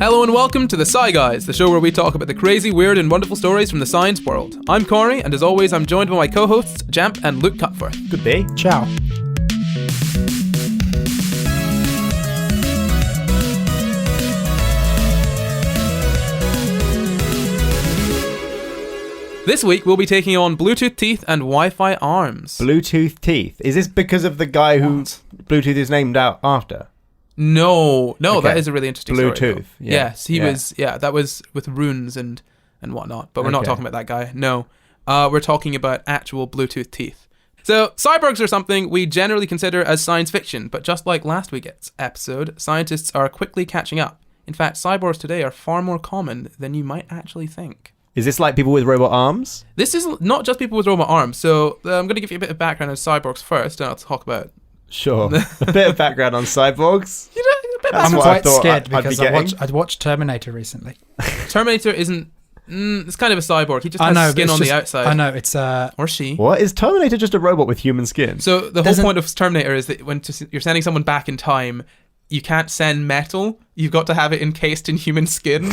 Hello and welcome to the SCI GUYS, the show where we talk about the crazy, weird and wonderful stories from the science world. I'm Corry, and as always I'm joined by my co-hosts Jamp and Luke Cutforth. Good day. Ciao. This week we'll be taking on Bluetooth teeth and Wi-Fi arms. Bluetooth teeth. Is this because of the guy who Bluetooth is named out after? No, Okay. That is a really interesting story. Bluetooth. Yeah. Yes, he was. Yeah, that was with runes and whatnot. But we're not talking about that guy. No, we're talking about actual Bluetooth teeth. So cyborgs are something we generally consider as science fiction, but just like last week's episode, scientists are quickly catching up. In fact, cyborgs today are far more common than you might actually think. Is this like people with robot arms? This is not just people with robot arms. So I'm going to give you a bit of background on cyborgs first, and I'll talk about. Sure. A bit of background on cyborgs. You know, a bit That's I'm what I quite thought scared I'd be because getting. I'd watched Terminator recently. Terminator isn't. It's kind of a cyborg. He just I has know, skin but on it's the just- outside. I know, it's Or she. What? Is Terminator just a robot with human skin? So the whole Doesn't- point of Terminator is that when you're sending someone back in time, you can't send metal. You've got to have it encased in human skin,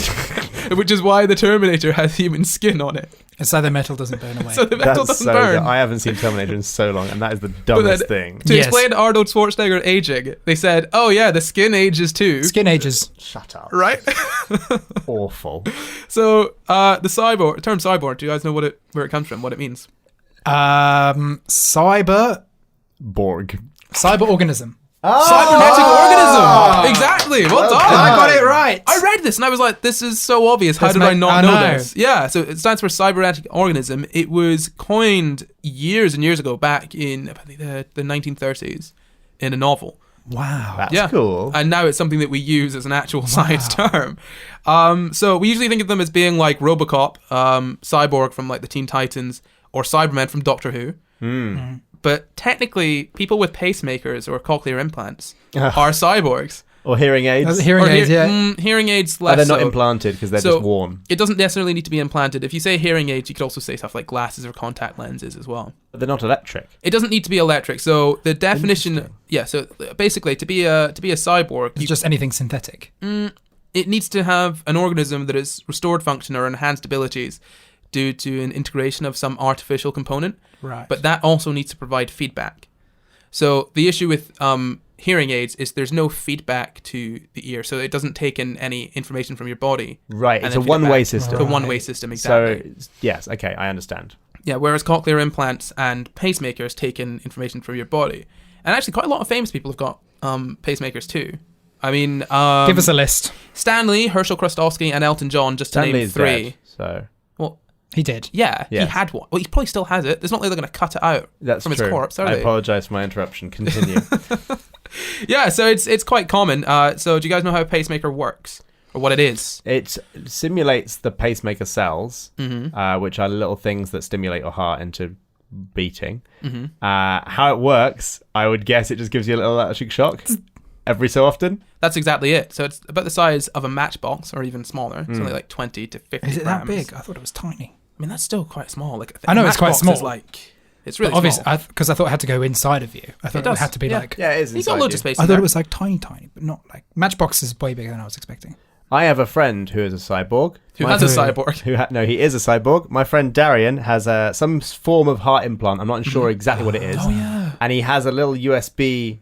which is why the Terminator has human skin on it. so the metal doesn't burn away. So the metal That's doesn't so burn. good. I haven't seen Terminator in so long, and that is the dumbest thing. To Yes. explain Arnold Schwarzenegger aging, they said, "Oh yeah, the skin ages too." Skin ages. Shut up. Right. Awful. So the term cyborg. Do you guys know where it comes from? What it means? Cyber organism. Cybernetic organism. Exactly. Well done. I got it right. I read this and I was like, this is so obvious. How That's did I my- not I know know. this? Yeah, so it stands for cybernetic organism. It was coined years and years ago, back in I think, the 1930s, in a novel. Wow. That's cool. And now it's something that we use as an actual science term. So we usually think of them as being like RoboCop, Cyborg from like the Teen Titans, or Cybermen from Doctor Who. But technically, people with pacemakers or cochlear implants are cyborgs. Or hearing aids. Hearing aids, yeah. Hearing aids Oh, less they're not so. implanted because they're So- just worn. It doesn't necessarily need to be implanted. If you say hearing aids, you could also say stuff like glasses or contact lenses as well. But they're not electric. It doesn't need to be electric. So the definition, so basically to be a cyborg, It's just anything synthetic. it needs to have an organism that has restored function or enhanced abilities due to an integration of some artificial component. Right. But that also needs to provide feedback. So the issue with hearing aids is there's no feedback to the ear, so it doesn't take in any information from your body. Right. and It's then a feed it one-way back. system. It's a one-way system, exactly. So, yes. Okay, I understand. Yeah, whereas cochlear implants and pacemakers take in information from your body. And actually, quite a lot of famous people have got pacemakers too. I mean... Give us a list. Stanley, Herschel Krostowski, and Elton John, just to Stanley name is three. dead, so... Well, He did. yeah, Yes. he had one. Well, he probably still has it. It's not like they're going to cut it out That's from true. his corpse, are I they? apologise for my interruption. Continue. Yeah, so it's quite common. So do you guys know how a pacemaker works? Or what it is? It simulates the pacemaker cells, Mm-hmm. which are little things that stimulate your heart into beating. Mm-hmm. How it works, I would guess it just gives you a little electric shock every so often. That's exactly it. So it's about the size of a matchbox, or even smaller. It's only like 20 to 50 Is it grams. that big? I thought it was tiny. I mean, that's still quite small. Like I know it's quite matchbox small. Is like, it's really Obviously, small. because I thought it had to go inside of you. I thought it, does, had to be yeah. like... Yeah, it is You've got inside loads you. of space I in thought there. it was like tiny, but not like... Matchbox is way bigger than I was expecting. I have a friend who is a cyborg. Who has a cyborg. No, he is a cyborg. My friend Darian has some form of heart implant. I'm not sure exactly what it is. Oh, yeah. And he has a little USB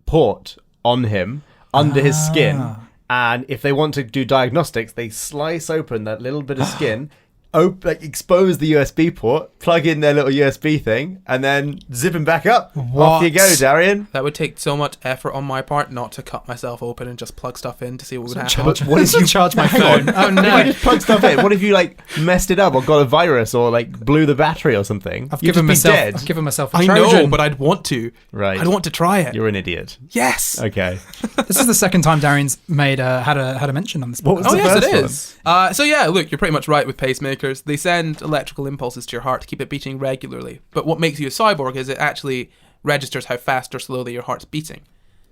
port on him under his skin. And if they want to do diagnostics, they slice open that little bit of skin, expose the USB port, plug in their little USB thing, and then zip him back up. Off What? you go, Darian. That would take so much effort on my part not to cut myself open and just plug stuff in to see what would happen. Charge, What if you charge my hang phone? on. Oh, If you no. just plug stuff in, what if you messed it up or got a virus or blew the battery or something? I've You'd given just be myself. dead. I've given myself a I Trojan. know, but I'd want to. Right. I'd want to try it. You're an idiot. Yes. Okay. This is the second time Darian's made had a mention on this. What was podcast. the Yes, first it one? is. So yeah, look, you're pretty much right with pacemakers. They send electrical impulses to your heart to keep it beating regularly. But what makes you a cyborg is it actually registers how fast or slowly your heart's beating.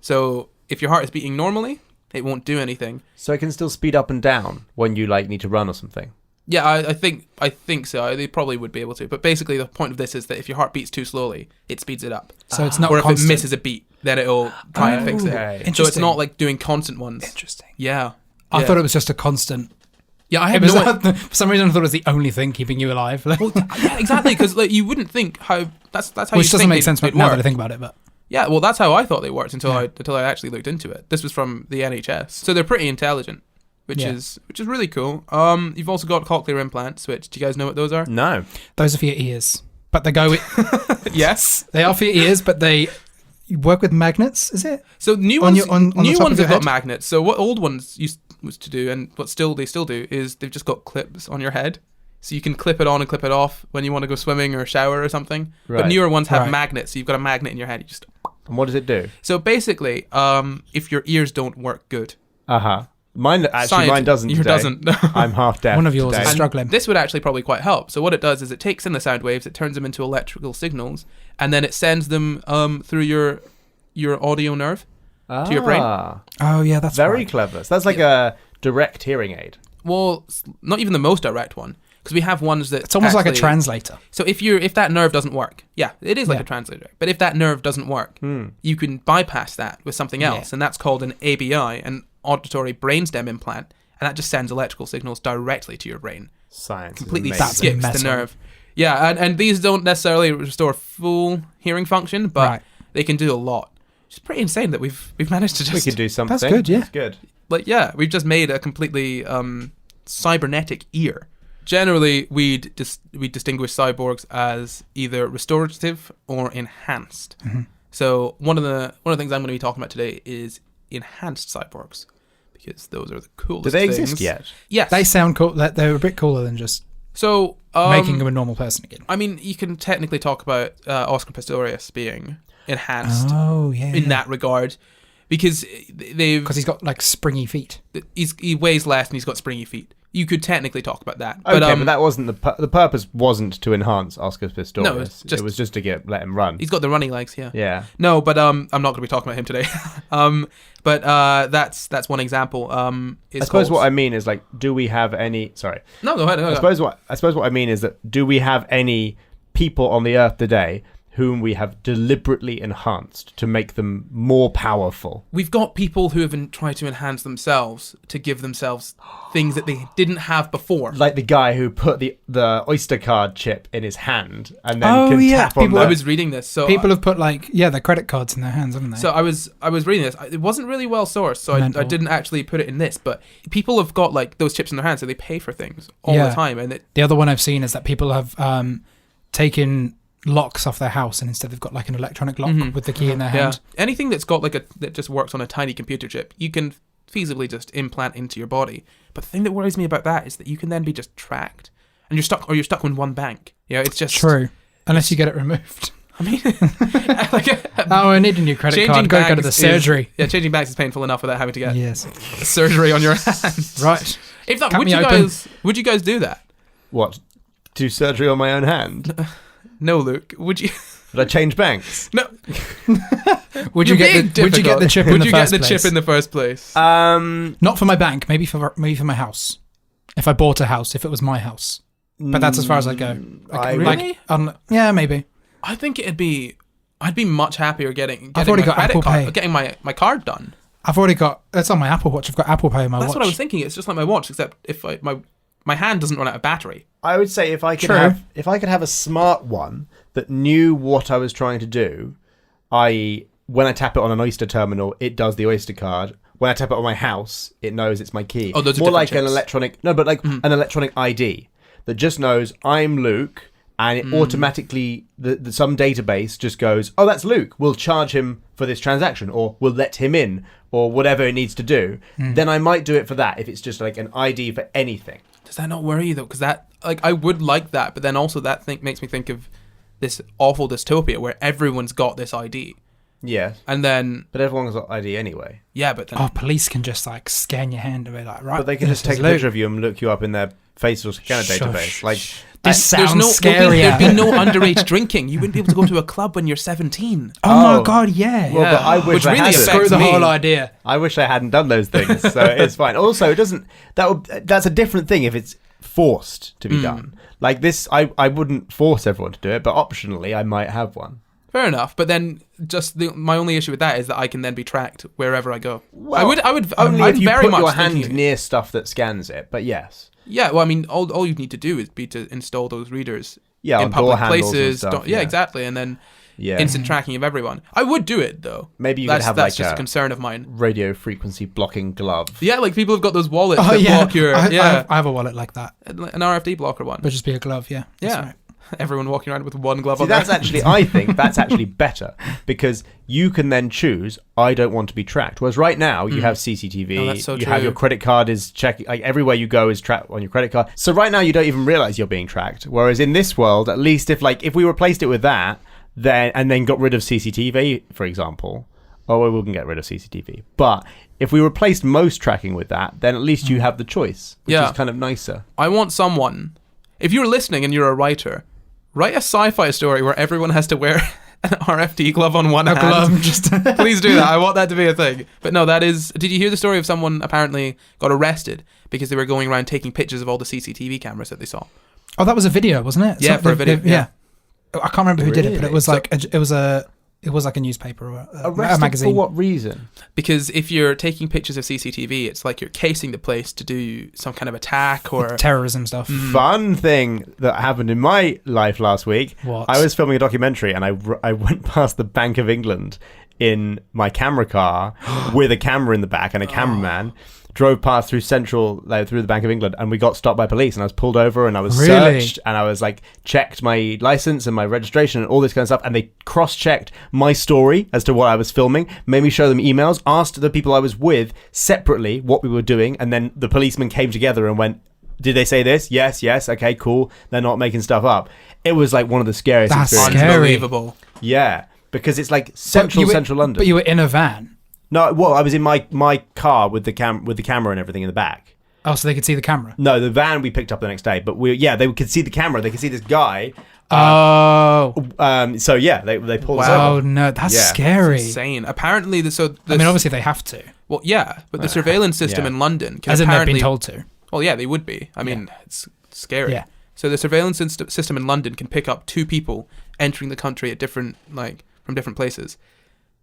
So if your heart is beating normally, it won't do anything. So it can still speed up and down when you need to run or something. Yeah, I think so. They probably would be able to. But basically, the point of this is that if your heart beats too slowly, it speeds it up. So it's not Or if constant. it misses a beat, then it'll try and fix it. Okay. So it's Interesting. not like doing constant ones. Interesting. Yeah. I thought it was just a constant. Yeah, I had no idea. For some reason, I thought it was the only thing keeping you alive. Well, yeah, exactly, because like, you wouldn't think how that's how. Which you doesn't think make sense they'd now work. that I think about it, but. Yeah, well, that's how I thought they worked until I actually looked into it. This was from the NHS, so they're pretty intelligent, which is really cool. You've also got cochlear implants, which do you guys know what those are? No. Those are for your ears, but they go with. Yes, they are for your ears, but they work with magnets. Is it? So new ones, on the new top ones of your have got head? magnets. So what old ones used to do, and what they still do, is they've just got clips on your head. So you can clip it on and clip it off when you want to go swimming or shower or something. Right. But newer ones have magnets. So you've got a magnet in your head. You just. And what does it do? So basically, if your ears don't work good. Mine doesn't. Yours today. doesn't. I'm half deaf. One of yours today. is struggling. This would actually probably quite help. So what it does is it takes in the sound waves, it turns them into electrical signals, and then it sends them through your audio nerve to your brain. Oh yeah, that's very right. clever. So that's like a direct hearing aid. Well, not even the most direct one, because we have ones that It's almost like a translator. So if that nerve doesn't work, it is like a translator. But if that nerve doesn't work, you can bypass that with something else, and that's called an ABI, an auditory brainstem implant, and that just sends electrical signals directly to your brain. Science Completely is amazing. skips That's the metal. nerve. Yeah, and these don't necessarily restore full hearing function, but they can do a lot. It's pretty insane that we've managed to just. We could do something. That's good, yeah. That's good. Like, we've just made a completely cybernetic ear. Generally, we distinguish cyborgs as either restorative or enhanced. Mm-hmm. So one of the things I'm going to be talking about today is enhanced cyborgs, because those are the coolest. Do they things. exist yet? Yes, They sound cool. They're a bit cooler than just So making them a normal person again. I mean, you can technically talk about Oscar Pistorius being enhanced Oh yeah. in that regard, because Because he's got like springy feet. he weighs less and he's got springy feet. You could technically talk about that. Okay, but that wasn't the purpose. Wasn't to enhance Oscar Pistorius. No, it's just- it was just to let him run. He's got the running legs, yeah. Yeah. No, but I'm not going to be talking about him today. But that's one example. I suppose what I mean is like, do we have any? Sorry. No, go ahead. I suppose what I mean is that do we have any people on the earth today whom we have deliberately enhanced to make them more powerful? We've got people who have tried to enhance themselves to give themselves things that they didn't have before. Like the guy who put the Oyster card chip in his hand and then can tap on I was reading this. So People have put like their credit cards in their hands, haven't they? So I was reading this. It wasn't really well sourced, so I didn't actually put it in this. But people have got like those chips in their hands, so they pay for things all the time. And the other one I've seen is that people have taken locks off their house, and instead they've got like an electronic lock with the key in their hand. Anything that's got that just works on a tiny computer chip, you can feasibly just implant into your body. But the thing that worries me about that is that you can then be just tracked, and you're stuck in one bank. It's just true, unless you get it removed. I mean, I need a new credit card. Go to the surgery. Changing bags is painful enough without having to get surgery on your hands. Right. If that, Cut would me you guys do that? What? Do surgery on my own hand? No, Luke. Would you? Would I change banks? No. Would you get the chip in the first place? Would you get the chip in the first place? Not for my bank. Maybe for my house. If I bought a house, if it was my house. But that's as far as I go. Really? Yeah, maybe. I think I'd be much happier getting I've already my got credit Apple card, Pay. getting my card done. I've already got. It's on my Apple Watch. I've got Apple Pay on my watch. That's what I was thinking. It's just like my watch, except if my hand doesn't run out of battery. I would say if I could have a smart one that knew what I was trying to do, i.e. when I tap it on an Oyster terminal, it does the Oyster card. When I tap it on my house, it knows it's my key. Oh, those are more like chips. an electronic. No, but like an electronic ID that just knows I'm Luke, and it automatically some database just goes, oh, that's Luke. We'll charge him for this transaction, or we'll let him in, or whatever it needs to do. Then I might do it for that if it's just like an ID for anything. Does that not worry you though? Because that, like, I would like that, but then also that makes me think of this awful dystopia where everyone's got this ID. Yeah. And then... But everyone's got ID anyway. Yeah, but then... Oh, police can just like scan your hand away, like, right. But they can just take a picture of you and look you up in their facial scanner database. Like, this sounds scary. There'd be no underage drinking. You wouldn't be able to go to a club when you're 17. Oh my god, yeah. Well, but I wish Which I really hadn't. affects Screw the me. whole idea. I wish I hadn't done those things, so it's fine. Also, it doesn't. That's a different thing if it's forced to be done. Like this, I wouldn't force everyone to do it, but optionally, I might have one. Fair enough, but then my only issue with that is that I can then be tracked wherever I go. Well, I would only I'm if you very put much your hand thinking- near stuff that scans it. But yes, Yeah, well, I mean, all you need to do is be to install those readers yeah, in on public door handles places. and stuff. Yeah, exactly, and then Yeah, instant tracking of everyone. I would do it though. maybe you could have That's like just a a concern of mine. radio frequency blocking glove. Yeah, like people have got those wallets Oh that yeah, block your I have a wallet like that, an RFD blocker one. but just be a glove. Yeah. That's Yeah. right. Everyone walking around with one glove See, on. that's their- actually, I think that's actually better because you can then choose, I don't want to be tracked. Whereas right now, you have CCTV, Oh, that's so you have true. your credit card is checking, like everywhere you go is tracked on your credit card. So right now, you don't even realize you're being tracked. Whereas in this world, at least if we replaced it with that, then got rid of CCTV, for example, we wouldn't get rid of CCTV. But if we replaced most tracking with that, then at least you have the choice, which Yeah. is kind of nicer. I want someone. If you're listening and you're a writer, write a sci-fi story where everyone has to wear an RFD glove on one hand. Glove, just Please do that. I want that to be a thing. But no, that is... Did you hear the story of someone apparently got arrested because they were going around taking pictures of all the CCTV cameras that they saw? Oh, that was a video, wasn't it? Yeah, for a video, yeah. I can't remember who did it, but Really? it was like it was like a newspaper or a Arrested magazine. for what reason? Because if you're taking pictures of CCTV, it's like you're casing the place to do some kind of attack or... Terrorism stuff. Fun thing that happened in my life last week. What? I was filming a documentary and I went past the Bank of England in my camera car with a camera in the back and a cameraman. Drove past through through the Bank of England, and we got stopped by police, and I was pulled over, and I was Really? searched, and I was like checked my license and my registration and all this kind of stuff, and they cross-checked my story as to what I was filming, made me show them emails, asked the people I was with separately what we were doing, and then the policemen came together and went, "Did they say this? Yes, okay, cool. They're not making stuff up." It was like one of the scariest That's experiences. scary. Unbelievable. Yeah, because it's like central London. But you were in a van. No, well, I was in my car with the camera and everything in the back. Oh, so they could see the camera. No, the van we picked up the next day, but they could see the camera. They could see this guy. So yeah, they pulled us Oh over. no, that's Yeah. scary. Insane. Apparently, I mean, obviously they have to, Well, yeah, but the surveillance system yeah. in London can as in they've apparently... been told to. Well, yeah, they would be. I mean, it's scary. Yeah. So the surveillance system in London can pick up two people entering the country at different, from different places,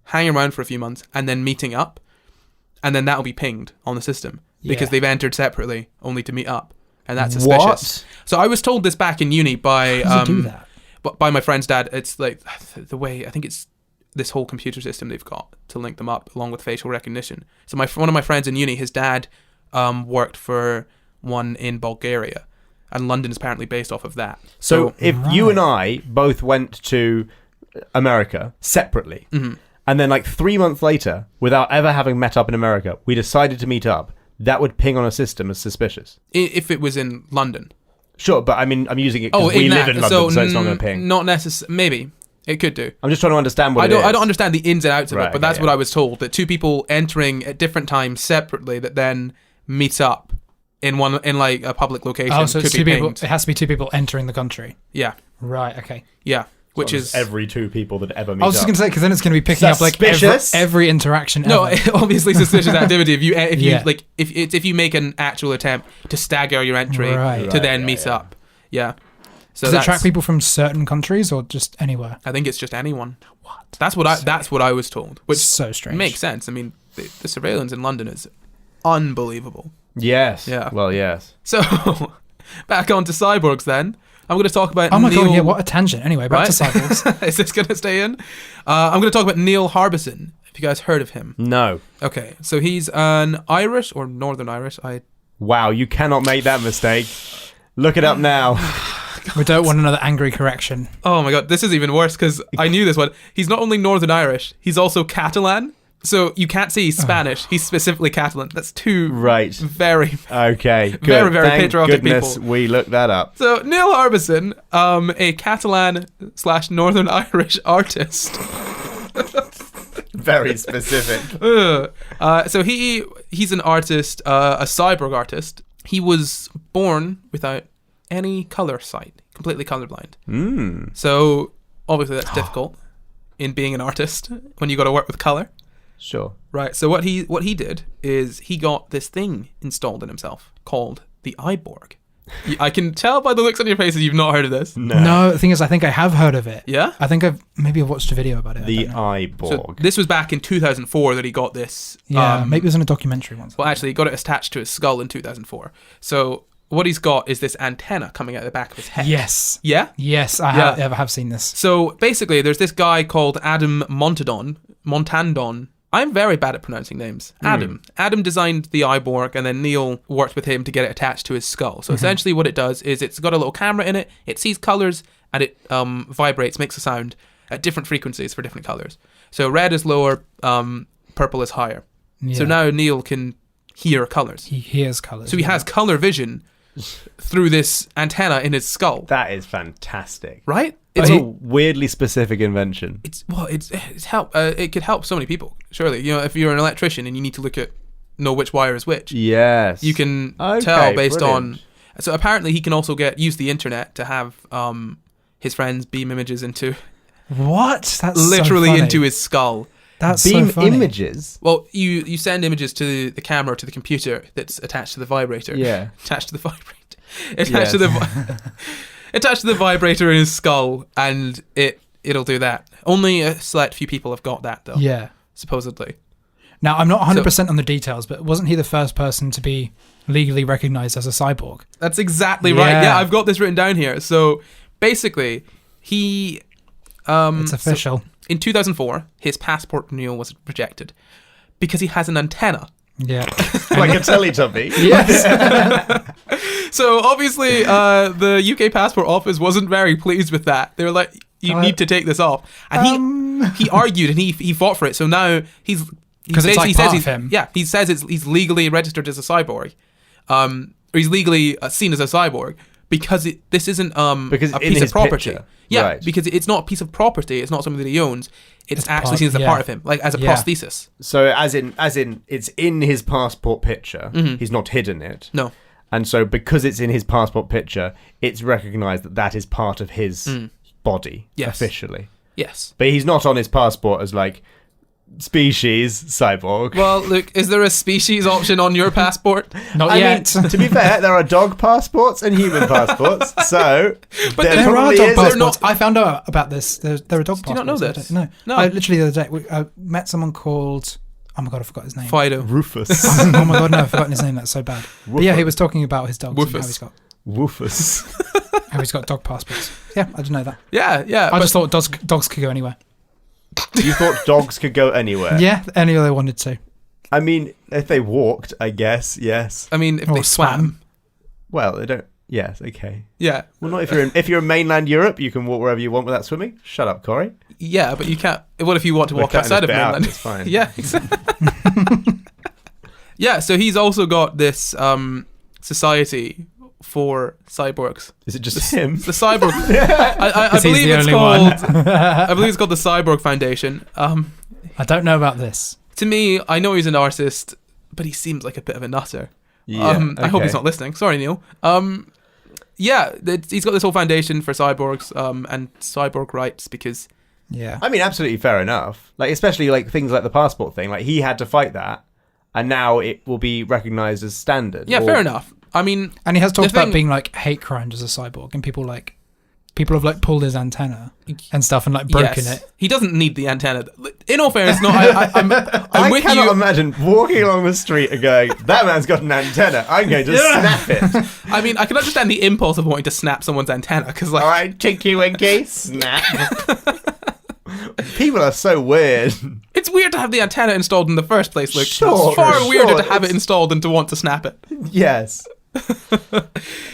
hanging around for a few months, and then meeting up, and then that'll be pinged on the system because Yeah. they've entered separately only to meet up, and that's suspicious. What? So I was told this back in uni by How do you do that? by my friend's dad. It's like the way I think it's this whole computer system they've got to link them up along with facial recognition. So one of my friends in uni, his dad worked for one in Bulgaria, and London is apparently based off of that. So if you Right. and I both went to America separately, and then 3 months later, without ever having met up in America, we decided to meet up, that would ping on a system as suspicious. If it was in London. Sure, but I mean, I'm using it because we live in London, so it's not going to ping. Not necessarily. Maybe it could do. I'm just trying to understand what I it is. don't understand the ins and outs of Right, it, but okay, that's yeah. what I was told. That two people entering at different times separately that then meet up in a public location. Oh, so could it's be two people. pinged. It has to be two people entering the country. Yeah, Right. Okay. yeah. Which is every two people that ever meet I was just up. going to say because then it's going to be picking up Suspicious? every interaction. no, ever. obviously suspicious activity. Yeah. If you make an actual attempt to stagger your entry Right. to then yeah, meet yeah. up, yeah. So Does it track people from certain countries or just anywhere? I think it's just anyone. What? That's what I was told, which So strange. makes sense. I mean, the surveillance in London is unbelievable. Yes. Yeah. Well, yes. So, back on to Cyborgs then. I'm going to talk about Oh my Neil... god! Yeah, what a tangent. Anyway, back to Right? Cyborgs. Is this going to stay in? I'm going to talk about Neil Harbison. Have you guys heard of him? No. Okay, so he's an Irish or Northern Irish. Wow, you cannot make that mistake. Look it up now. We don't want another angry correction. Oh my god, this is even worse because I knew this one. He's not only Northern Irish, he's also Catalan. So you can't say he's Spanish. He's specifically Catalan. That's two Right. very... Okay. Good. Very, very Thank patriotic goodness people. we looked that up. So Neil Harbison, a Catalan/Northern Irish artist. Very specific. So he's an artist, a cyborg artist. He was born without any color sight, completely colorblind. So obviously that's difficult in being an artist when you got to work with color. Sure. Right. So what he did is he got this thing installed in himself called the Cyborg. I can tell by the looks on your faces you've not heard of this. No, the thing is, I think I have heard of it. Yeah? I think I've watched a video about it. The I don't know. So Cyborg. this was back in 2004 that he got this. Yeah, maybe it was in a documentary once. Well, actually, he got it attached to his skull in 2004. So what he's got is this antenna coming out of the back of his head. Yes. Yeah? Yes, I have seen this. So basically, there's this guy called Adam Montandon. I'm very bad at pronouncing names. Adam designed the Cyborg, and then Neil worked with him to get it attached to his skull. So essentially what it does is it's got a little camera in it, it sees colours, and it vibrates, makes a sound at different frequencies for different colours. So red is lower, purple is higher. Yeah. So now Neil can hear colours. He hears colours. So he has colour vision through this antenna in his skull. That is fantastic. Right? It's a weirdly specific invention. It's help. It could help so many people. Surely, if you're an electrician and you need to know which wire is which. Yes. You can tell based on. So apparently, he can also use the internet to have his friends beam images into. What? That's literally so funny. into his skull. That's beam so funny. images. Well, you send images to the camera, to the computer that's attached to the vibrator. Yeah. Attached to the vibrator. Attached to the vibrator in his skull, and it'll do that. Only a select few people have got that, though. Yeah. Supposedly. Now, I'm not 100% on the details, but wasn't he the first person to be legally recognized as a cyborg? That's exactly right. Yeah, I've got this written down here. So basically, he. It's official. So in 2004, his passport renewal was rejected because he has an antenna. Yeah. Like a Teletubby. Yes. So obviously, the UK Passport Office wasn't very pleased with that. They were like, "You need to take this off," and he argued and he fought for it. So now he's because it's like part of him. Yeah, he says he's legally registered as a cyborg, or he's legally seen as a cyborg because this isn't because a piece of property. Picture. Yeah, right. because it's not a piece of property. It's not something that he owns. It's actually seen as a part of him, like as a prosthesis. So as in, it's in his passport picture. Mm-hmm. He's not hidden it. No. And so because it's in his passport picture, it's recognised that is part of his body officially. Yes. But he's not on his passport as species cyborg. Well, look, is there a species option on your passport? Not yet. I mean, to be fair, there are dog passports and human passports. So, but there are dog passports. I found out about this. There are dog passports. Do you not know this? No. I literally the other day I met someone called. Oh my god, I forgot his name. Fido. Rufus. Oh my god, no, I've forgotten his name. That's so bad. But yeah, he was talking about his dogs. Woofus. And how he's got. Woofus. How he's got dog passports. Yeah, I didn't know that. Yeah. I just thought dogs could go anywhere. You thought dogs could go anywhere? Yeah, anywhere they wanted to. I mean, if they walked, I guess, yes. I mean, if they swam. Well, they don't. Yes, okay. Yeah. Well, not if you're in mainland Europe, you can walk wherever you want without swimming. Shut up, Corry. Yeah, but you can't. What if you want to walk outside of mainland? It's fine. Yeah. Yeah. So he's also got this society for cyborgs. Is it just him? The cyborg. I believe it's called. I believe it's called the Cyborg Foundation. I don't know about this. To me, I know he's an artist, but he seems like a bit of a nutter. Yeah, I hope he's not listening. Sorry, Neil. Yeah, he's got this whole foundation for cyborgs and cyborg rights because. Yeah. I mean, absolutely fair enough. Especially things like the passport thing. He had to fight that, and now it will be recognised as standard. Yeah, fair enough. I mean, and he has talked about being hate crimes as a cyborg, and people have pulled his antenna and stuff and broken it. He doesn't need the antenna. In all fairness, no, I'm with you. I cannot imagine walking along the street and going, "That man's got an antenna. I'm going to snap it." I mean, I can understand the impulse of wanting to snap someone's antenna because, all right, Tinky Winky, snap. People are so weird. It's weird to have the antenna installed in the first place, Luke. Sure, it's far weirder to have it installed than to want to snap it. Yes.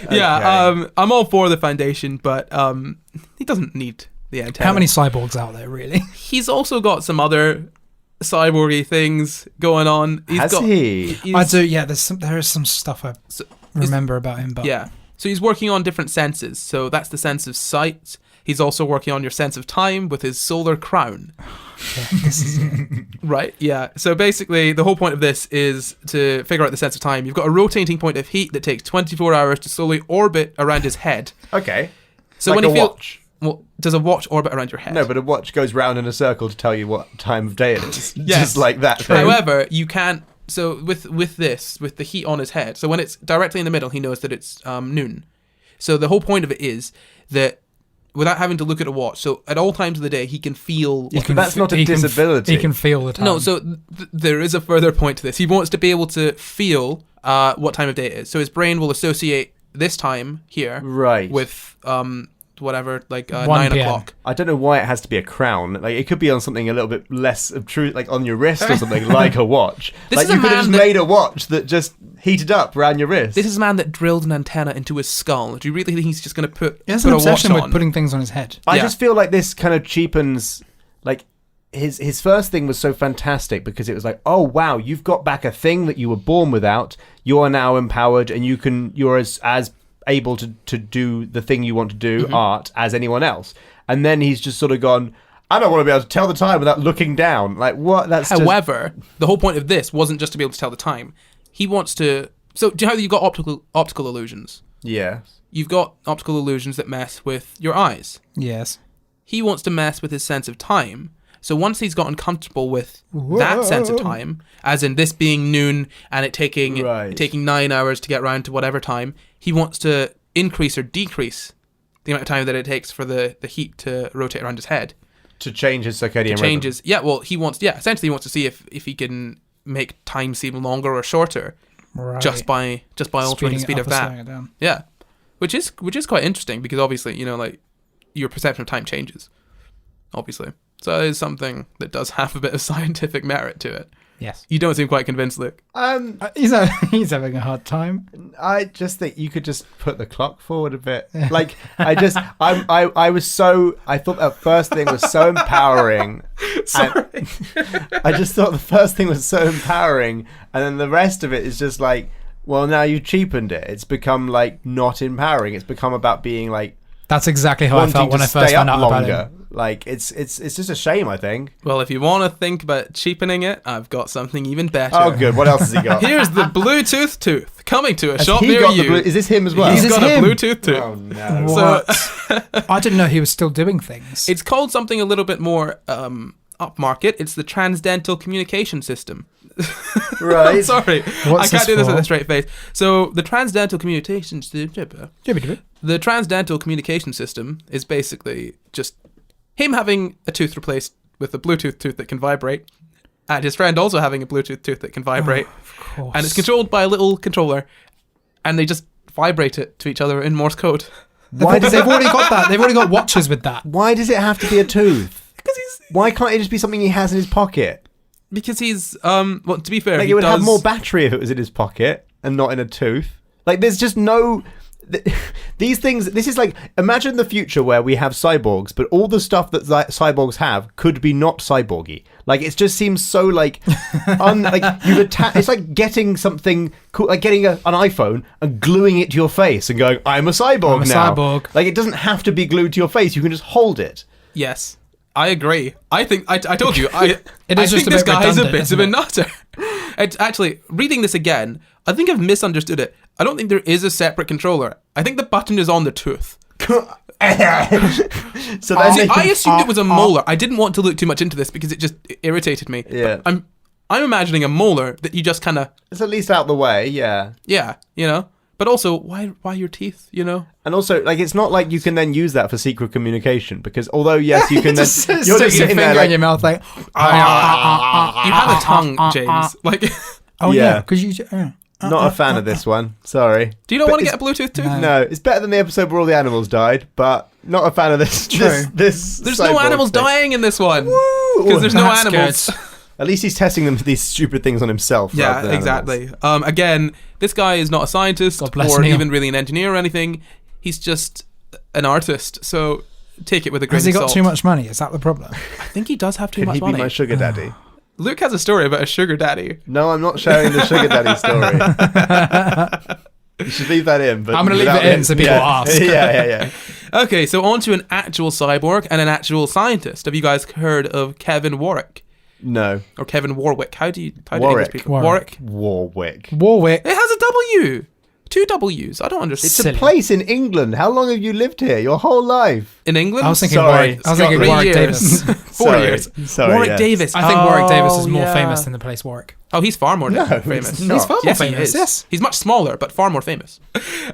Yeah, okay. I'm all for the foundation, but he doesn't need the antenna. How many cyborgs out there, really? He's also got some other cyborgy things going on. Has he? I do. Yeah, there is some stuff I remember about him. But yeah, so he's working on different senses. So that's the sense of sight. He's also working on your sense of time with his solar crown. Right, yeah. So basically, the whole point of this is to figure out the sense of time. You've got a rotating point of heat that takes 24 hours to slowly orbit around his head. Okay. So when you feel... Watch. Well, does a watch orbit around your head? No, but a watch goes round in a circle to tell you what time of day it is. Yes. Just like that. However, you can't So with the heat on his head, so when it's directly in the middle, he knows that it's noon. So the whole point of it is that without having to look at a watch, so at all times of the day, he can feel... That's not a disability. He can feel the time. No, so there is a further point to this. He wants to be able to feel what time of day it is. So his brain will associate this time here with whatever, like 9 PM. o'clock. I don't know why it has to be a crown. Like, it could be on something a little bit less obtrusive, like on your wrist or something, like a watch. This is you a could have man just made a watch that just heated up around your wrist. This is a man that drilled an antenna into his skull. Do you really think he's just going to put He has a an watch obsession on? with putting things on his head. I just feel like this kind of cheapens, like, his first thing was so fantastic because it was like, oh wow, you've got back a thing that you were born without. You are now empowered, and you're as able to do the thing you want to do, art, as anyone else. And then he's just sort of gone, I don't want to be able to tell the time without looking down. Like, what? However, the whole point of this wasn't just to be able to tell the time. He wants to... So, do you know how you've got optical illusions? Yes. You've got optical illusions that mess with your eyes. Yes. He wants to mess with his sense of time. So once he's gotten comfortable with that sense of time, as in this being noon and it taking 9 hours to get around to whatever time, he wants to increase or decrease the amount of time that it takes for the heat to rotate around his head. To change his circadian rhythm. Yeah, well, essentially he wants to see if he can make time seem longer or shorter just by altering the speed of that. Yeah. Which is quite interesting because obviously, you know, like your perception of time changes. Obviously. So it is something that does have a bit of scientific merit to it. Yes. You don't seem quite convinced, Luke. He's having a hard time. I just think you could just put the clock forward a bit. Like, I thought that first thing was so empowering. Sorry. I just thought the first thing was so empowering, and then the rest of it is just like, well, now you cheapened it. It's become like not empowering. It's become about being like. That's exactly how I felt when I first found out about it. Like, it's just a shame, I think. Well, if you want to think about cheapening it, I've got something even better. Oh, good. What else has he got? Here's the Bluetooth tooth coming to a shop near you. Is this him as well? He's got a Bluetooth tooth. Oh, no. What? I didn't know he was still doing things. It's called something a little bit more upmarket. It's the Transdental Communication System. Right. Sorry. What's I can't do this for? with a straight face. So the Transdental Communication The Transdental Communication System is basically just him having a tooth replaced with a Bluetooth tooth that can vibrate, and his friend also having a Bluetooth tooth that can vibrate, Of course. and it's controlled by a little controller, and they just vibrate it to each other in Morse code. They've already got that. They've already got watches with that. Why does it have to be a tooth? Why can't it just be something he has in his pocket? Because he's well, to be fair, Like, he it would does have more battery if it was in his pocket and not in a tooth. Like, there's just no... These things, this is like, imagine the future where we have cyborgs, but all the stuff that cyborgs have could be not cyborgy. Like, it just seems so like, it's like getting something cool, like getting an iPhone and gluing it to your face and going, I'm a cyborg now. Cyborg. Like, it doesn't have to be glued to your face. You can just hold it. Yes, I agree. I think I told you. I is just think a this bit guy is a redundant, bit of isn't a nutter. It's actually, reading this again, I think I've misunderstood it. I don't think there is a separate controller. I think the button is on the tooth. So then I assumed it was a molar. I didn't want to look too much into this because it just irritated me. Yeah. But I'm imagining a molar that you just kind of... it's at least out the way, yeah. Yeah, you know? But also, why your teeth, you know? And also, like, it's not like you can then use that for secret communication, because although, yes, you can then... You're you're just sitting there in like... your mouth like... You have a tongue, James. Like, Oh, Yeah. yeah, because you... Not a fan of this one. Sorry. do you not But want to get a Bluetooth tooth? No, it's better than the episode where all the animals died, but not a fan of this. True. This There's no cyborg animals thing. dying in this one. Woo! Because there's no That's animals. good. At least he's testing them these stupid things on himself. rather Yeah, than exactly. Again, this guy is not a scientist God bless or Neil. even really an engineer or anything. He's just an artist. So take it with a grain Has he of got salt. too much money? Is that the problem? I think he does have too Can much he be money. my sugar daddy? Luke has a story about a sugar daddy. No, I'm not sharing the sugar daddy story. You should leave that in. But I'm going to leave without it in so people ask. Yeah. Okay, so on to an actual cyborg and an actual scientist. Have you guys heard of Kevin Warwick? No. Or Kevin Warwick? How do English Warwick. people? Warwick. Warwick. Warwick. It has a W. 2 W's. I don't understand. It's Silly. a place in England. How long have you lived here? Your whole life? In England? I was thinking Sorry, Warwick Davis. 4 years. Sorry, Warwick yes. Davis. I think Warwick Davis is more yeah. famous than the place Warwick. Oh, he's far more No, famous. it's not. He's far more Yes, he famous. is. Yes. He's much smaller, but far more famous.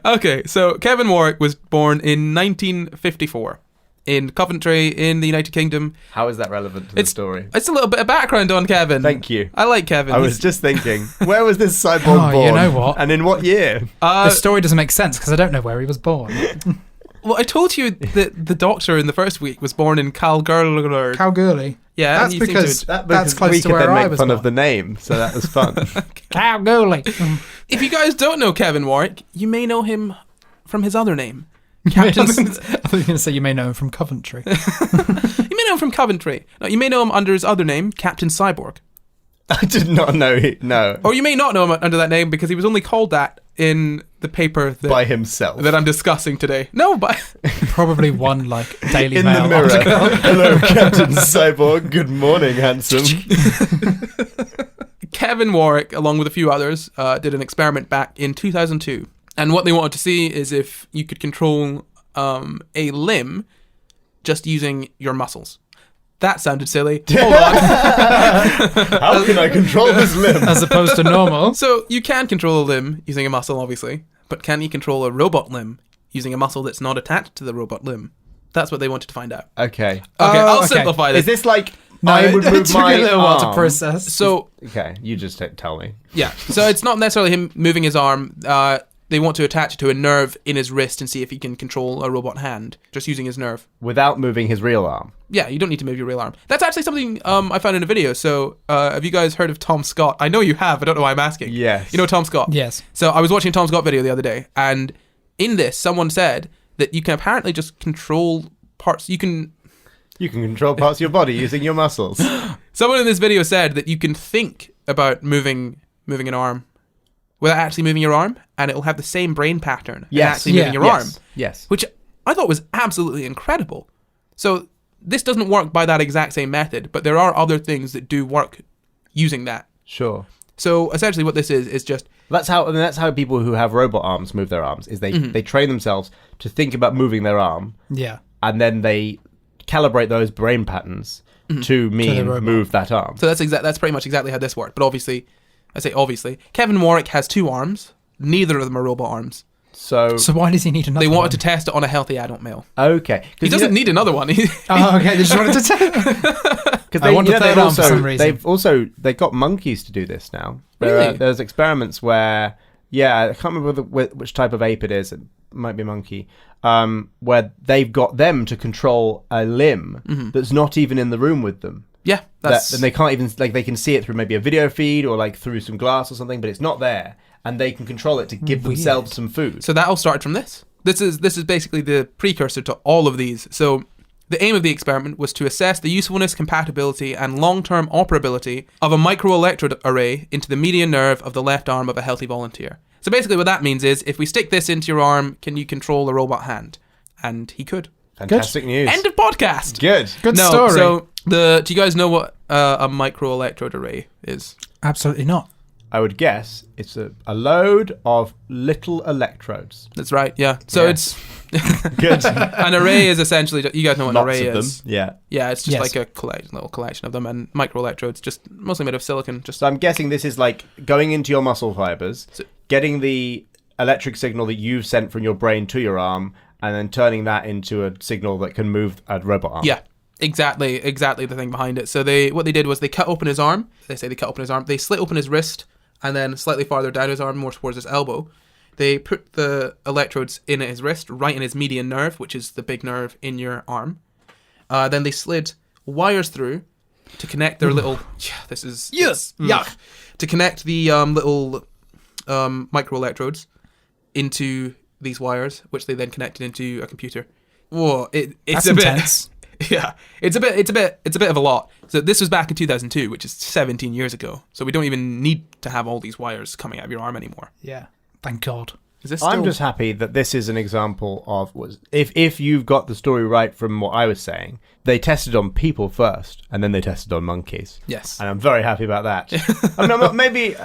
Okay, so Kevin Warwick was born in 1954 in Coventry in the United Kingdom. How is that relevant to the story? It's a little bit of background on Kevin. Thank you. I like Kevin. I was just thinking, where was this cyborg Oh, born? you know what? And in what year? The story doesn't make sense because I don't know where he was born. Well, I told you that the doctor in the first week was born in Calgary. Cowgirly. Yeah, That's he seemed because to- that's Because close we to could where then I make was fun born. of the name, so that was fun. Cowgirly. if you guys don't know Kevin Warwick, you may know him from his other name, Captain. I thought you were going to say you may know him from Coventry. You may know him from Coventry. No, you may know him under his other name, Captain Cyborg. I did not know no. Or you may not know him under that name because he was only called that in the paper By himself. that I'm discussing today. No, but Probably one like Daily in Mail the mirror. article. Hello, Captain Cyborg. Good morning, handsome. Kevin Warwick, along with a few others, did an experiment back in 2002. And what they wanted to see is if you could control a limb just using your muscles. That sounded silly. Hold on. How can I control this limb? As opposed to normal. So you can control a limb using a muscle, obviously, but can you control a robot limb using a muscle that's not attached to the robot limb? That's what they wanted to find out. Okay. Okay, I'll okay. simplify Is this. this like No, I would it move took my a little while to arm? process. So Okay, you just tell me. yeah, so it's not necessarily him moving his arm. They want to attach it to a nerve in his wrist and see if he can control a robot hand just using his nerve. Without moving his real arm. Yeah, you don't need to move your real arm. That's actually something I found in a video. So have you guys heard of Tom Scott? I know you have. I don't know why I'm asking. Yes. You know Tom Scott? Yes. So I was watching a Tom Scott video the other day, and in this, someone said that you can apparently just control parts. You can. You can control parts of your body using your muscles. Someone in this video said that you can think about moving an arm without actually moving your arm, and it will have the same brain pattern as actually moving your arm, Yes. which I thought was absolutely incredible. So this doesn't work by that exact same method, but there are other things that do work using that. Sure. So essentially what this is just That's how people who have robot arms move their arms. Is they train themselves to think about moving their arm, Yeah. and then they calibrate those brain patterns to mean robot. move that arm. So that's pretty much exactly how this worked. But obviously, I say obviously, Kevin Warwick has 2 arms. Neither of them are robot arms. So So why does he need another They one? wanted to test it on a healthy adult male. okay, He doesn't need another one. Oh, okay. They just wanted to tell. because I want a third arm for some reason. they've got monkeys to do this now. Really? There's experiments where I can't remember which type of ape it is. It might be a monkey. Where they've got them to control a limb that's not even in the room with them. Yeah, that's And they can't even they can see it through maybe a video feed or through some glass or something, but it's not there, and they can control it to give themselves some food. so that all started from this. This is basically the precursor to all of these. So the aim of the experiment was to assess the usefulness, compatibility, and long-term operability of a microelectrode array into the median nerve of the left arm of a healthy volunteer. So basically what that means is, if we stick this into your arm, can you control a robot hand? And he could. Fantastic news. End of podcast. Good. Good No, story. so do you guys know what a microelectrode array is? Absolutely not. I would guess it's a load of little electrodes. That's right, yeah. So Yeah. it's Good. an array is essentially, you guys know what an Lots array of them. is. Yeah. Yeah, it's just Yes. like a little collection of them, and microelectrodes, just mostly made of silicon. Just So I'm guessing this is like going into your muscle fibers, So- getting the electric signal that you've sent from your brain to your arm, and then turning that into a signal that can move a robot arm. yeah, exactly the thing behind it. So what they did was they cut open his arm. They say they cut open his arm. They slit open his wrist, and then slightly farther down his arm, more towards his elbow, they put the electrodes in his wrist, right in his median nerve, which is the big nerve in your arm. Then they slid wires through to connect their little. Yeah, this is yuck. To connect the little microelectrodes into these wires, which they then connected into a computer. Whoa, it's That's a bit. intense. Yeah, it's a bit of a lot. So this was back in 2002, which is 17 years ago. So we don't even need to have all these wires coming out of your arm anymore. Yeah. Thank God. Is this I'm still- just happy that this is an example of if you've got the story right from what I was saying, they tested on people first, and then they tested on monkeys. Yes. And I'm very happy about that. I mean, maybe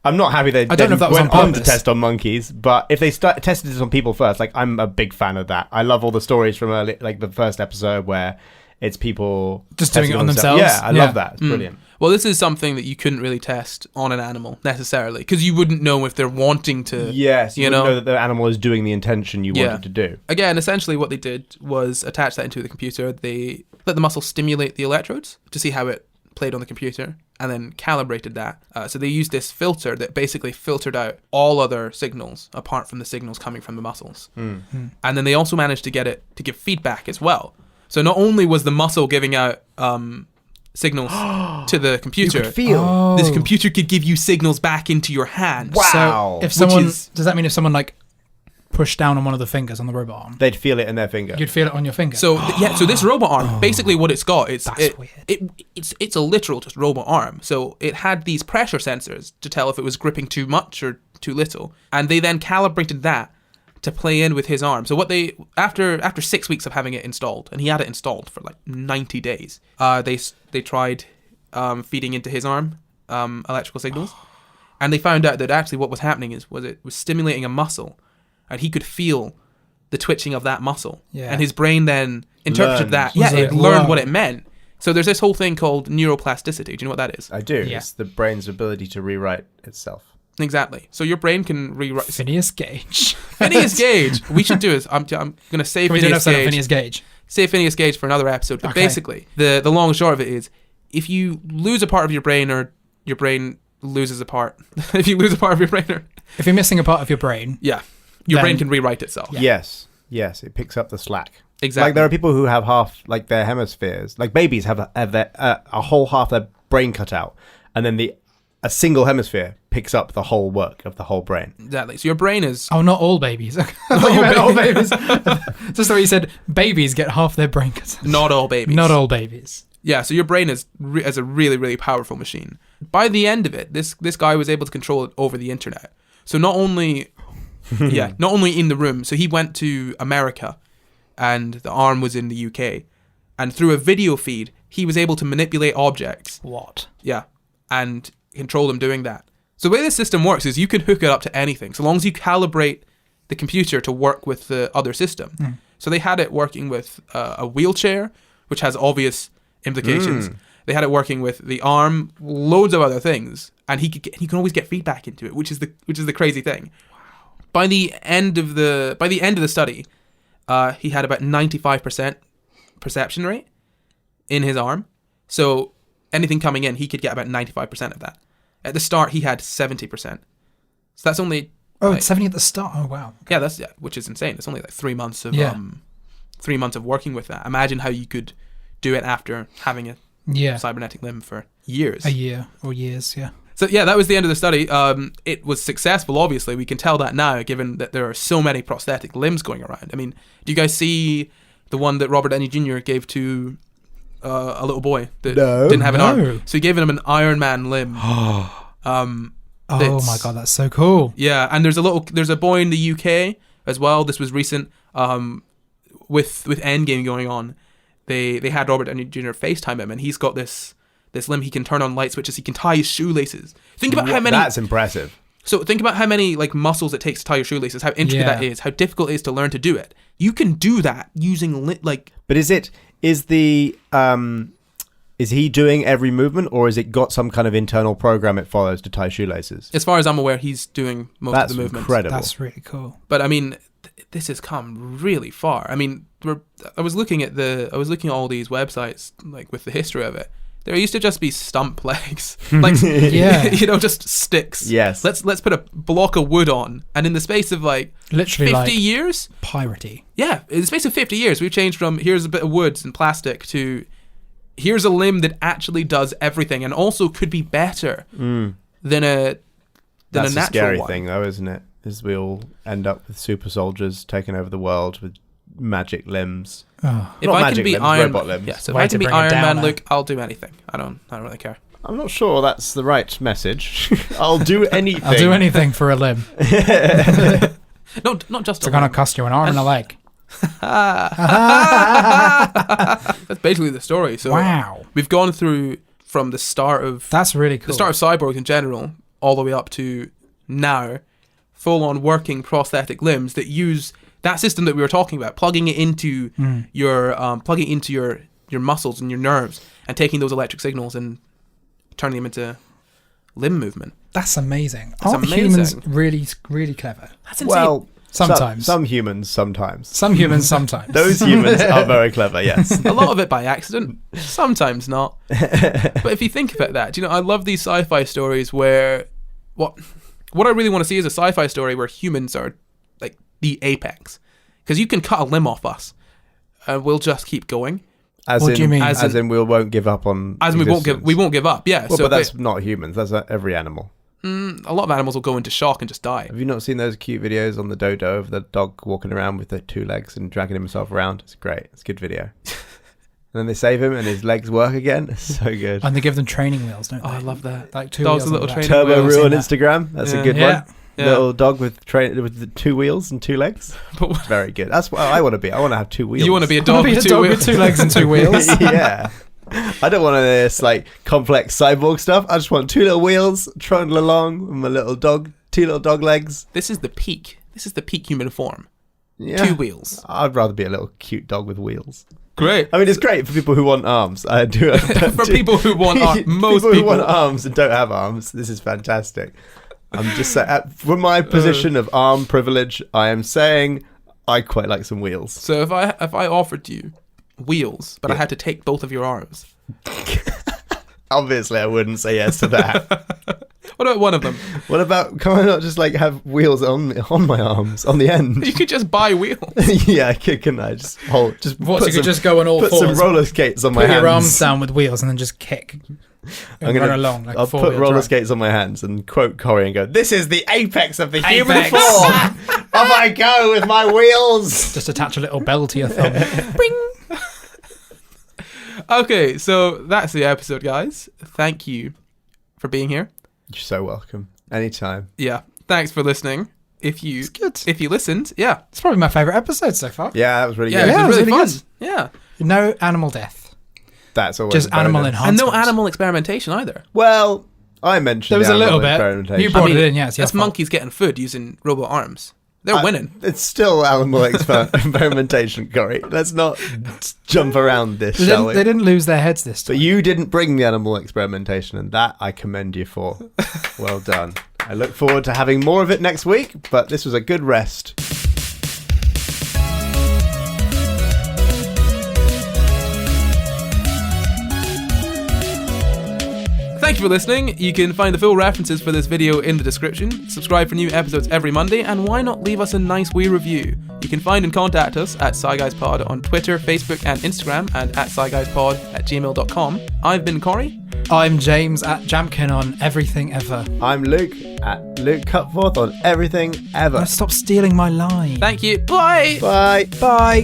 I'm not happy they I don't know if that was went on on to purpose. test on monkeys, but if they tested this on people first, like I'm a big fan of that. I love all the stories from early, like the first episode where it's people Just doing testing it on themselves. Yeah, I love that. It's brilliant. Well, this is something that you couldn't really test on an animal necessarily, because you wouldn't know if they're wanting to. Yes, you know that the animal is doing the intention you wanted to do. Again, essentially what they did was attach that into the computer. They let the muscle stimulate the electrodes to see how it played on the computer, and then calibrated that. So they used this filter that basically filtered out all other signals apart from the signals coming from the muscles. And then they also managed to get it to give feedback as well. So not only was the muscle giving out signals to the computer, You could feel. this computer could give you signals back into your hand. Wow. So if someone does that mean if someone like pushed down on one of the fingers on the robot arm, They'd feel it in their finger. you'd feel it on your finger? So so this robot arm, basically what it's got, That's weird. it's a literal just robot arm. So it had these pressure sensors to tell if it was gripping too much or too little, and they then calibrated that to play in with his arm. So what they after 6 weeks of having it installed, and he had it installed for like 90 days, they tried feeding into his arm electrical signals, and they found out that actually what was happening was it was stimulating a muscle, and he could feel the twitching of that muscle. Yeah. And his brain then interpreted Learned. that. Was Yeah, like, it learned whoa. what it meant. So there's this whole thing called neuroplasticity. Do you know what that is? I do. Yeah. It's the brain's ability to rewrite itself. Exactly. So your brain can rewrite. Phineas Gage. Phineas Gage. We should do is I'm going to say Can we do an Phineas episode of Gage. Phineas Gage? Say Phineas Gage for another episode. But Okay. basically, the long and short of it is, if you lose a part of your brain, or your brain loses a part, if you lose a part of your brain, or If you're missing a part of your brain, your Then- brain can rewrite itself. Yeah. Yes, it picks up the slack. Exactly. Like there are people who have half, like their hemispheres, like babies have their a whole half their brain cut out, and then a single hemisphere picks up the whole work of the whole brain. Exactly. So your brain is. oh, not all babies. I thought you meant all babies. Just the way you said babies get half their brain cut out. Not all babies. Not all babies. Yeah, so your brain is a really, really powerful machine. By the end of it, this guy was able to control it over the internet. So not only in the room. So he went to America, and the arm was in the UK, and through a video feed, he was able to manipulate objects. What? Yeah, and control them doing that. So the way this system works is you can hook it up to anything, so long as you calibrate the computer to work with the other system. So they had it working with a wheelchair, which has obvious implications. They had it working with the arm, loads of other things, and he can always get feedback into it, which is the crazy thing. Wow. By the end of the study, he had about 95% perception rate in his arm. So anything coming in, he could get about 95% of that. At the start, he had 70%. So that's only. Oh, it's 70 at the start. Oh, wow. Yeah, which is insane. It's only like 3 months of 3 months of working with that. Imagine how you could do it after having a cybernetic limb for years. A year or years, yeah. So yeah, that was the end of the study. It was successful, obviously. We can tell that now, given that there are so many prosthetic limbs going around. I mean, do you guys see the one that Robert Downey Jr. gave to a little boy that didn't have an arm? So he gave him an Iron Man limb. Oh my god, that's so cool. Yeah, and there's a boy in the UK as well. This was recent. With Endgame going on, they had Robert Downey Jr. FaceTime him, and he's got this limb. He can turn on light switches. He can tie his shoelaces. Think about how many. That's impressive. So think about how many like muscles it takes to tie your shoelaces. How intricate that is. How difficult it is to learn to do it. You can do that using But is he doing every movement, or has it got some kind of internal program it follows to tie shoelaces? As far as I'm aware, he's doing most of the movements. That's incredible. That's really cool. But I mean, this has come really far. I mean, I was looking at all these websites like with the history of it. There used to just be stump legs, like just sticks. Yes. Let's put a block of wood on, and in the space of like literally 50 years, piratey. Yeah, in the space of 50 years, we've changed from here's a bit of wood and plastic to here's a limb that actually does everything and also could be better than a That's natural a scary one. thing, though, isn't it? Is we all end up with super soldiers taking over the world with magic limbs. Oh. If Not I can magic be limbs, Iron robot limbs. Yeah, so if Way I to can be bring it Iron down Man, there. Luke, I'll do anything. I don't really care. I'm not sure that's the right message. I'll do anything. I'll do anything for a limb. Not just It's going to cost you an arm and a leg. That's basically the story. So Wow. we've gone through from the start of That's really cool. the start of Cyborgs in general, all the way up to now, full-on working prosthetic limbs that use that system that we were talking about, plugging it into your muscles and your nerves, and taking those electric signals and turning them into limb movement. That's amazing. That's Aren't amazing. humans really, really clever? That's insane. Well, Sometimes. Some humans sometimes. Some humans sometimes. Those humans are very clever, yes. A lot of it by accident, sometimes not. But if you think about that, I love these sci-fi stories where what I really want to see is a sci-fi story where humans are like the apex, because you can cut a limb off us and we'll just keep going. What do you mean? As in we won't give up on existence. we won't give up. Yeah. Well, but that's not humans. That's every animal. A lot of animals will go into shock and just die. Have you not seen those cute videos on the dodo of the dog walking around with the 2 legs and dragging himself around? It's great. It's a good video. And then they save him and his legs work again. It's so good. And they give them training wheels, don't they? Oh, I love that. Like 2 dogs wheels. with little training Turbo wheels. Roo on Instagram. That's a good one. Yeah. Little dog with the 2 wheels and 2 legs. Very good. That's what I want to be. I want to have 2 wheels. You want to be a dog, with 2 legs and 2 wheels? Yeah. I don't want this like complex cyborg stuff. I just want 2 little wheels trundle along with my little dog, 2 little dog legs. This is the peak. This is the peak human form. Yeah. 2 wheels. I'd rather be a little cute dog with wheels. Great. I mean, it's great for people who want arms. I do. For people who want arms. Most people who want arms and don't have arms. This is fantastic. I'm just saying, from my position of arm privilege, I am saying I quite like some wheels. So if I offered you wheels, but I had to take both of your arms. Obviously, I wouldn't say yes to that. What about one of them? What about, can I not just like have wheels on my arms, on the end? You could just buy wheels. Yeah, can I just hold? Just What, so you could just go on all put fours? some roller skates on my Put hands. your arms down with wheels and then just kick. And run along like I'll put roller skates on my hands and quote Corry and go, "This is the apex of the human form. Off I go with my wheels." Just attach a little bell to your thumb. Bing. Okay, so that's the episode, guys. Thank you for being here. You're so welcome. Anytime. Yeah. Thanks for listening. If you listened, yeah. It's probably my favourite episode so far. Yeah, that was really Yeah, good. it was really fun. good. Yeah. No animal death. That's always Just a bonus. animal And enhancement. no animal experimentation either. Well, I mentioned There was the a little animal bit. experimentation. You brought it in, yeah. It's your That's fault. monkeys getting food using robot arms. They're winning. It's still animal experimentation, Corry. Let's not jump around this, shall we? They didn't lose their heads this time. But you didn't bring the animal experimentation, and that I commend you for. Well done. I look forward to having more of it next week, but this was a good rest. Thank you for listening. You can find the full references for this video in the description. Subscribe for new episodes every Monday, and why not leave us a nice wee review? You can find and contact us at SciGuysPod on Twitter, Facebook and Instagram, and at SciGuysPod@gmail.com. I've been Corry. I'm James at Jamkin on everything ever. I'm Luke at Luke Cutforth on everything ever. Stop stealing my line. Thank you. Bye. Bye. Bye.